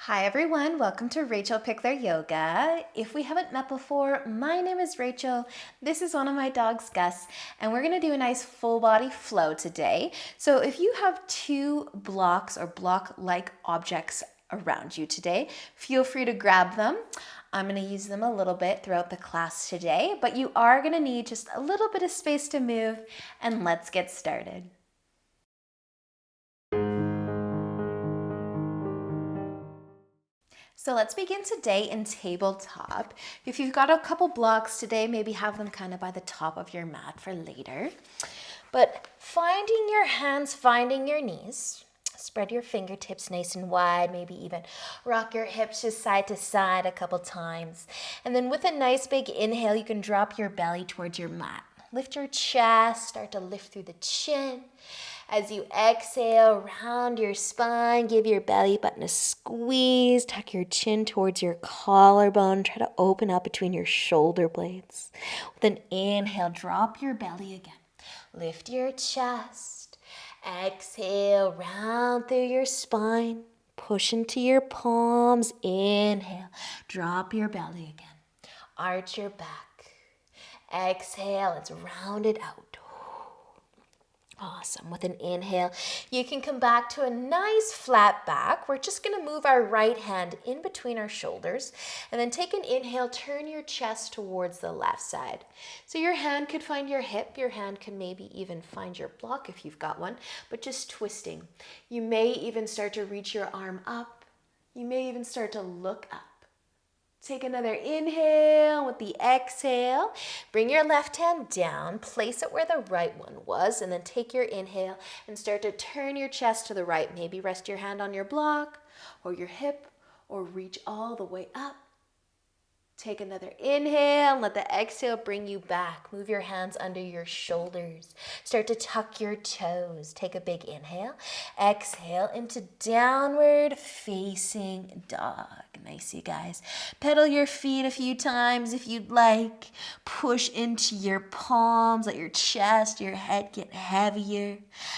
Hi everyone, welcome to Rachel Pichler Yoga. If we haven't met before, my name is Rachel. This is one of my dogs, Gus, and we're gonna do a nice full body flow today. So if you have two blocks or block-like objects around you today, feel free to grab them. I'm gonna use them a little bit throughout the class today, but you are gonna need just a little bit of space to move, and let's get started. So let's begin today in tabletop. If you've got a couple blocks today, maybe have them kind of by the top of your mat for later. But finding your hands, finding your knees. Spread your fingertips nice and wide, maybe even rock your hips just side to side a couple times. And then with a nice big inhale, you can drop your belly towards your mat. Lift your chest, start to lift through the chin. As you exhale, round your spine, give your belly button a squeeze, tuck your chin towards your collarbone, try to open up between your shoulder blades. With an inhale, drop your belly again. Lift your chest, exhale, round through your spine, push into your palms, inhale, drop your belly again. Arch your back, exhale, let's round it out. Awesome. With an inhale, you can come back to a nice flat back. We're just going to move our right hand in between our shoulders and then take an inhale, turn your chest towards the left side. So your hand could find your hip, your hand can maybe even find your block if you've got one, but just twisting. You may even start to reach your arm up. You may even start to look up. Take another inhale with the exhale. Bring your left hand down, place it where the right one was, and then take your inhale and start to turn your chest to the right. Maybe rest your hand on your block or your hip or reach all the way up. Take another inhale and let the exhale bring you back. Move your hands under your shoulders. Start to tuck your toes. Take a big inhale. Exhale into downward facing dog. Nice, you guys. Pedal your feet a few times if you'd like. Push into your palms. Let your chest, your head get heavier.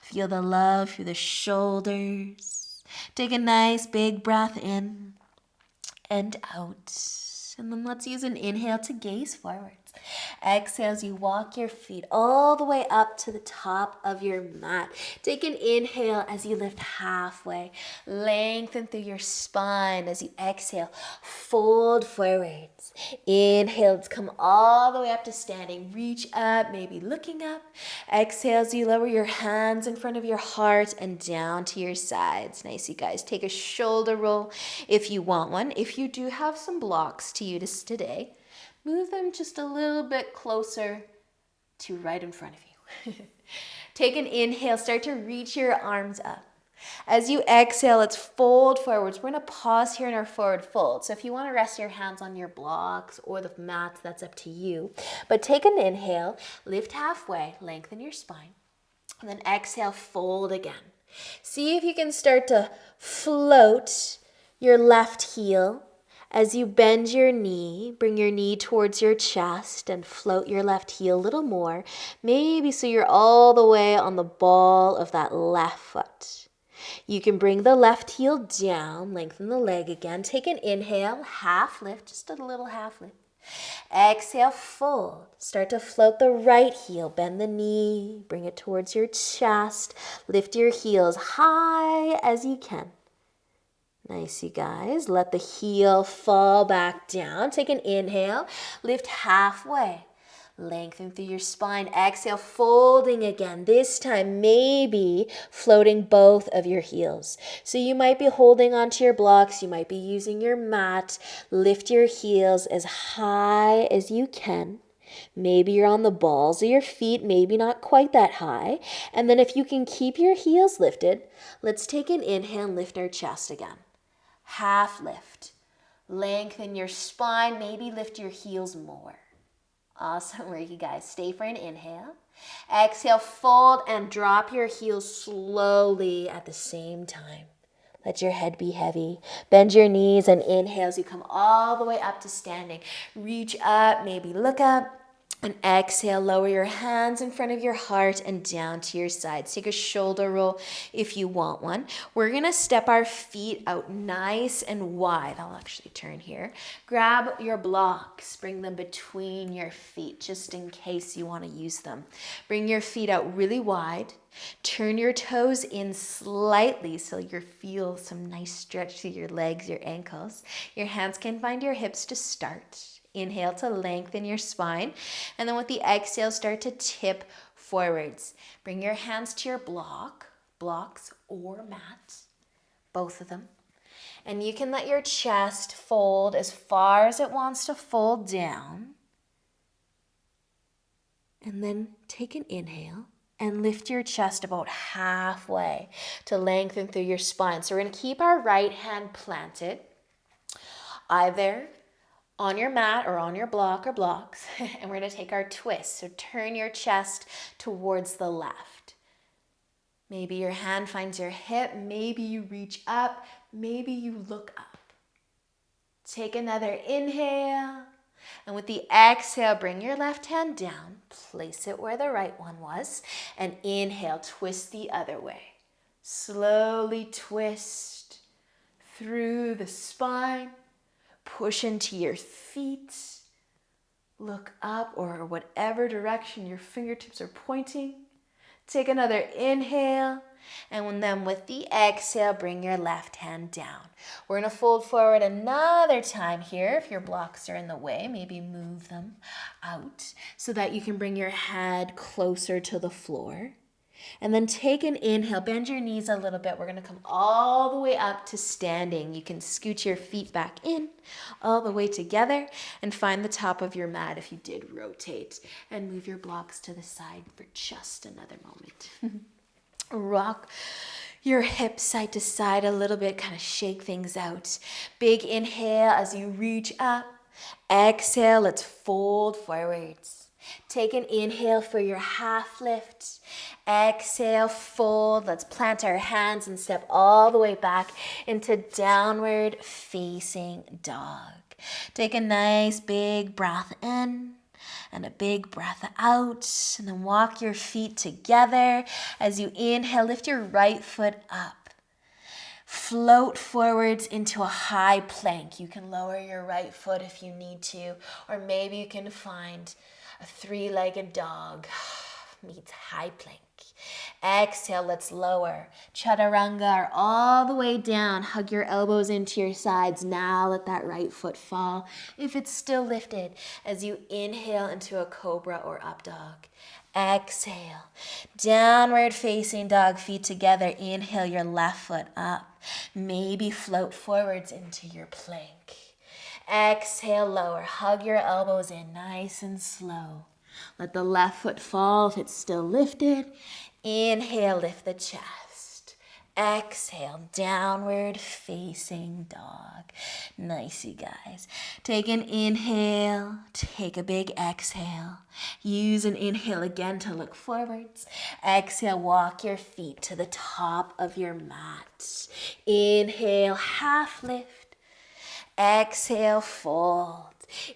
Feel the love through the shoulders. Take a nice big breath in and out. And then let's use an inhale to gaze forwards. Exhale as you walk your feet all the way up to the top of your mat. Take an inhale as you lift halfway. Lengthen through your spine as you exhale. Fold forwards. Inhale to come all the way up to standing. Reach up, maybe looking up. Exhale as you lower your hands in front of your heart and down to your sides. Nice, you guys. Take a shoulder roll if you want one. If you do have some blocks to use today, move them just a little bit closer to right in front of you. Take an inhale, start to reach your arms up. As you exhale, let's fold forwards. We're going to pause here in our forward fold. So if you want to rest your hands on your blocks or the mat, that's up to you. But take an inhale, lift halfway, lengthen your spine, and then exhale, fold again. See if you can start to float your left heel. As you bend your knee, bring your knee towards your chest and float your left heel a little more, maybe so you're all the way on the ball of that left foot. You can bring the left heel down, lengthen the leg again. Take an inhale, half lift, just a little half lift. Exhale, fold. Start to float the right heel, bend the knee, bring it towards your chest. Lift your heels high as you can. Nice, you guys. Let the heel fall back down. Take an inhale. Lift halfway. Lengthen through your spine. Exhale, folding again. This time, maybe floating both of your heels. So you might be holding onto your blocks. You might be using your mat. Lift your heels as high as you can. Maybe you're on the balls of your feet, maybe not quite that high. And then if you can keep your heels lifted, let's take an inhale and lift our chest again. Half lift. Lengthen your spine, maybe lift your heels more. Awesome work, you guys. Stay for an inhale. Exhale, fold and drop your heels slowly at the same time. Let your head be heavy. Bend your knees and inhale as you come all the way up to standing. Reach up, maybe look up. And exhale, lower your hands in front of your heart and down to your sides. Take a shoulder roll if you want one. We're gonna step our feet out nice and wide. I'll actually turn here. Grab your blocks, bring them between your feet just in case you wanna use them. Bring your feet out really wide. Turn your toes in slightly so you feel some nice stretch through your legs, your ankles. Your hands can find your hips to start. Inhale to lengthen your spine. And then with the exhale, start to tip forwards. Bring your hands to your blocks or mat, both of them. And you can let your chest fold as far as it wants to fold down. And then take an inhale and lift your chest about halfway to lengthen through your spine. So we're going to keep our right hand planted, either on your mat or on your block or blocks, and we're going to take our twist. So turn your chest towards the left. Maybe your hand finds your hip, maybe you reach up, maybe you look up. Take another inhale, and with the exhale, bring your left hand down, place it where the right one was, and inhale, twist the other way. Slowly twist through the spine. Push into your feet, look up or whatever direction your fingertips are pointing. Take another inhale, and then with the exhale, bring your left hand down. We're going to fold forward another time here. If your blocks are in the way, maybe move them out so that you can bring your head closer to the floor. And then take an inhale, bend your knees a little bit. We're going to come all the way up to standing. You can scoot your feet back in, all the way together, and find the top of your mat if you did rotate. And move your blocks to the side for just another moment. Rock your hips side to side a little bit, kind of shake things out. Big inhale as you reach up. Exhale, let's fold forwards. Take an inhale for your half lift. Exhale, fold. Let's plant our hands and step all the way back into downward facing dog. Take a nice big breath in and a big breath out. And then walk your feet together. As you inhale, lift your right foot up. Float forwards into a high plank. You can lower your right foot if you need to, or maybe you can find a three-legged dog meets high plank. Exhale, let's lower. Chaturanga, or all the way down. Hug your elbows into your sides. Now let that right foot fall if it's still lifted as you inhale into a cobra or up dog. Exhale, downward facing dog, feet together. Inhale your left foot up. Maybe float forwards into your plank. Exhale, lower. Hug your elbows in nice and slow. Let the left foot fall if it's still lifted. Inhale, lift the chest. Exhale, downward facing dog. Nice, you guys. Take an inhale. Take a big exhale. Use an inhale again to look forwards. Exhale, walk your feet to the top of your mat. Inhale, half lift. Exhale, fold.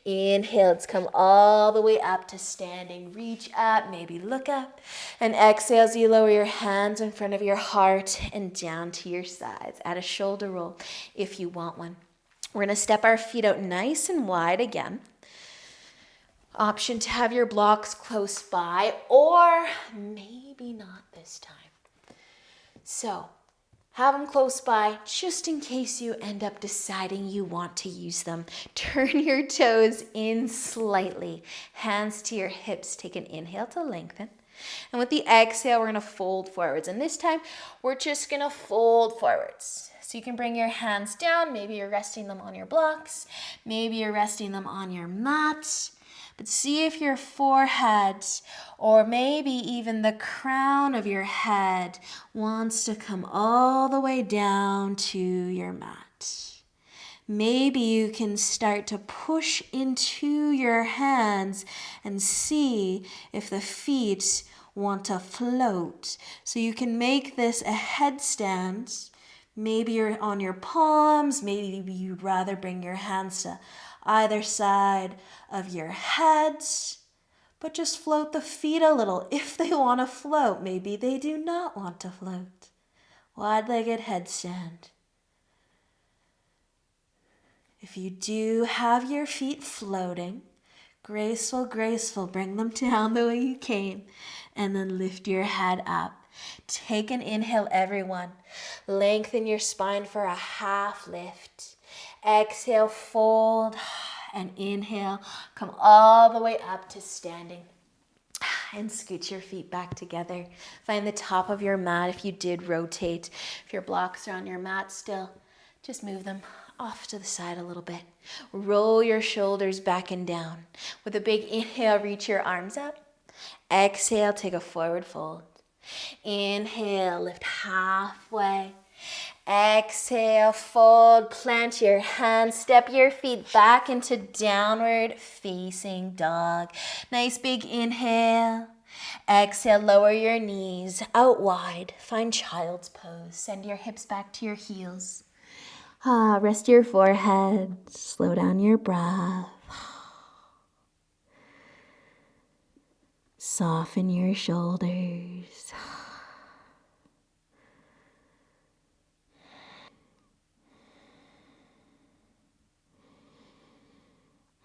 Inhale, let's come all the way up to standing. Reach up, maybe look up. And exhale as you lower your hands in front of your heart and down to your sides. Add a shoulder roll if you want one. We're going to step our feet out nice and wide again. Option to have your blocks close by, or maybe not this time. So, have them close by just in case you end up deciding you want to use them. Turn your toes in slightly. Hands to your hips. Take an inhale to lengthen. And with the exhale, we're going to fold forwards. And this time, we're just going to fold forwards. So you can bring your hands down. Maybe you're resting them on your blocks. Maybe you're resting them on your mat. But see if your forehead, or maybe even the crown of your head, wants to come all the way down to your mat. Maybe you can start to push into your hands and see if the feet want to float. So you can make this a headstand. Maybe you're on your palms. Maybe you'd rather bring your hands to either side of your head. but just float the feet a little if they want to float. Maybe they do not want to float. Wide-legged headstand. If you do have your feet floating, graceful, graceful, bring them down the way you came, and then lift your head up. Take an inhale, everyone. Lengthen your spine for a half lift. Exhale, fold, and inhale. Come all the way up to standing. And scoot your feet back together. Find the top of your mat if you did rotate. If your blocks are on your mat still, just move them off to the side a little bit. Roll your shoulders back and down. With a big inhale, reach your arms up. Exhale, take a forward fold. Inhale, lift halfway. Exhale, fold, plant your hands, step your feet back into downward facing dog. Nice big inhale. Exhale, lower your knees out wide. Find child's pose. Send your hips back to your heels. Rest your forehead. Slow down your breath. Soften your shoulders.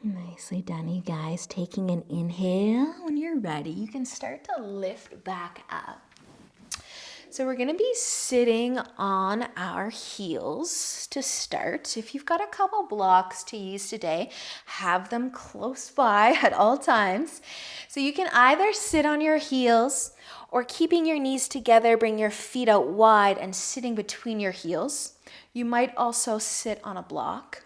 Nicely done, you guys. Taking an inhale. When you're ready, you can start to lift back up. So we're going to be sitting on our heels to start. If you've got a couple blocks to use today, have them close by at all times. So you can either sit on your heels or keeping your knees together, bring your feet out wide and sitting between your heels. You might also sit on a block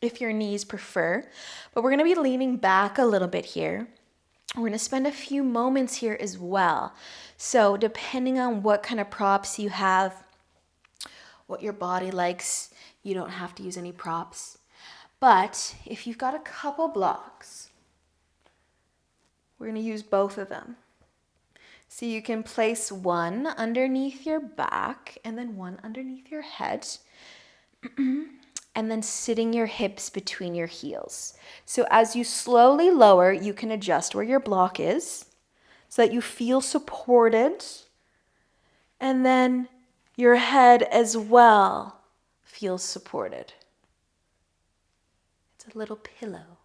if your knees prefer, but we're going to be leaning back a little bit here. We're going to spend a few moments here as well. So depending on what kind of props you have, what your body likes, you don't have to use any props. But if you've got a couple blocks, we're going to use both of them. So you can place one underneath your back and then one underneath your head. And then sitting your hips between your heels. So as you slowly lower, you can adjust where your block is so that you feel supported. And then your head as well feels supported. It's a little pillow.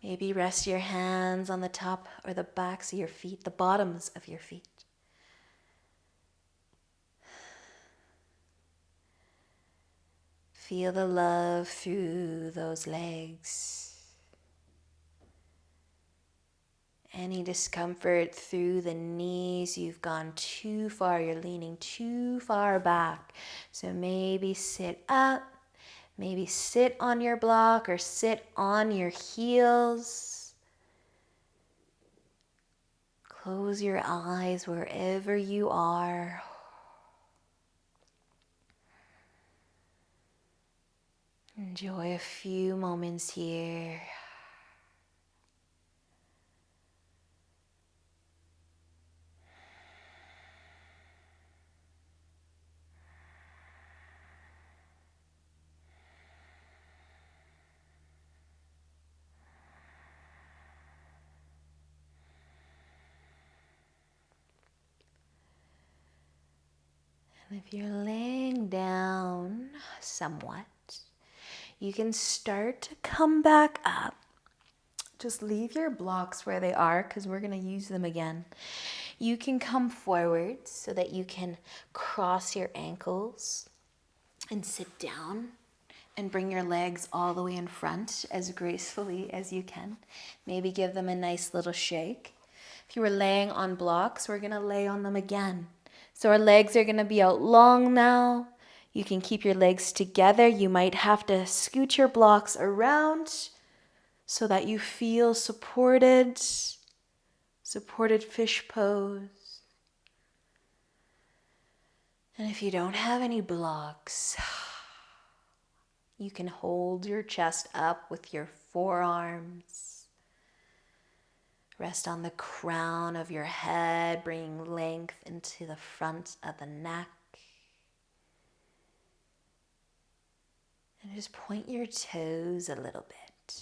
Maybe rest your hands on the top or the backs of your feet, the bottoms of your feet. Feel the love through those legs. Any discomfort through the knees, you've gone too far, you're leaning too far back. So maybe sit up, maybe sit on your block or sit on your heels. Close your eyes wherever you are. Enjoy a few moments here. And if you're laying down somewhat, you can start to come back up. Just leave your blocks where they are because we're going to use them again. You can come forward so that you can cross your ankles and sit down and bring your legs all the way in front as gracefully as you can. Maybe give them a nice little shake. If you were laying on blocks, we're going to lay on them again. So our legs are going to be out long now. You can keep your legs together. You might have to scoot your blocks around so that you feel supported. Supported fish pose. And if you don't have any blocks, you can hold your chest up with your forearms. Rest on the crown of your head, bringing length into the front of the neck. And just point your toes a little bit.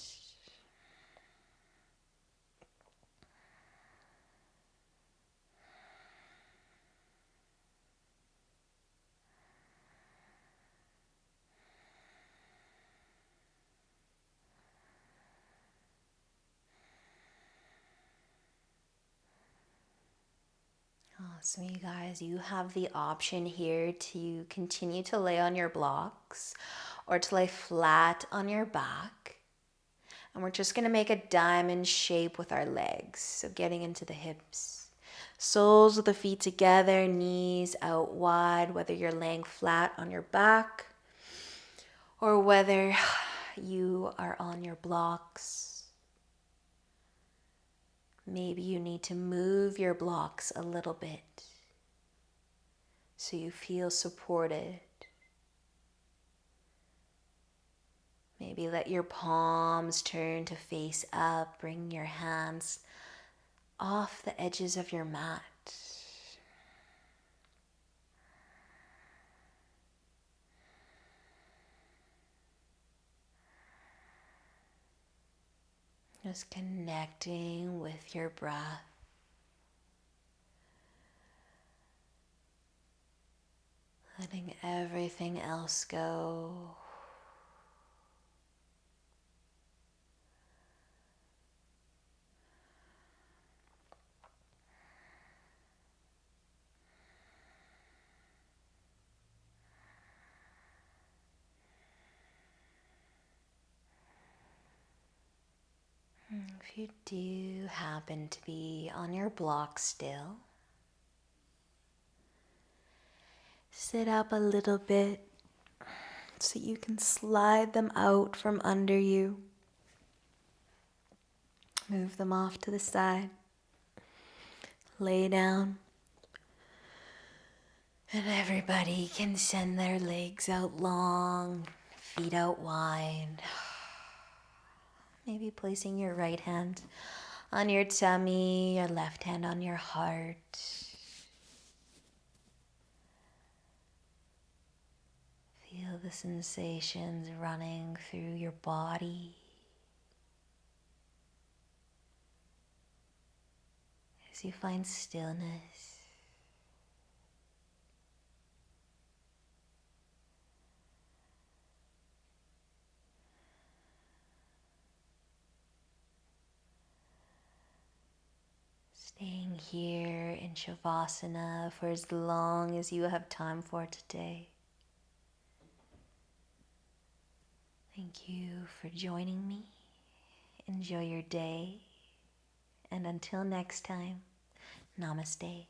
Awesome, you guys. You have the option here to continue to lay on your blocks or to lay flat on your back. And we're just going to make a diamond shape with our legs. So getting into the hips. Soles of the feet together, knees out wide, whether you're laying flat on your back or whether you are on your blocks. Maybe you need to move your blocks a little bit so you feel supported. Maybe let your palms turn to face up. Bring your hands off the edges of your mat. Just connecting with your breath. Letting everything else go. If you do happen to be on your block still, sit up a little bit so you can slide them out from under you. Move them off to the side. Lay down. And everybody can send their legs out long, feet out wide. Maybe placing your right hand on your tummy, your left hand on your heart. Feel the sensations running through your body as you find stillness. Staying here in Shavasana for as long as you have time for today. Thank you for joining me. Enjoy your day. And until next time, namaste.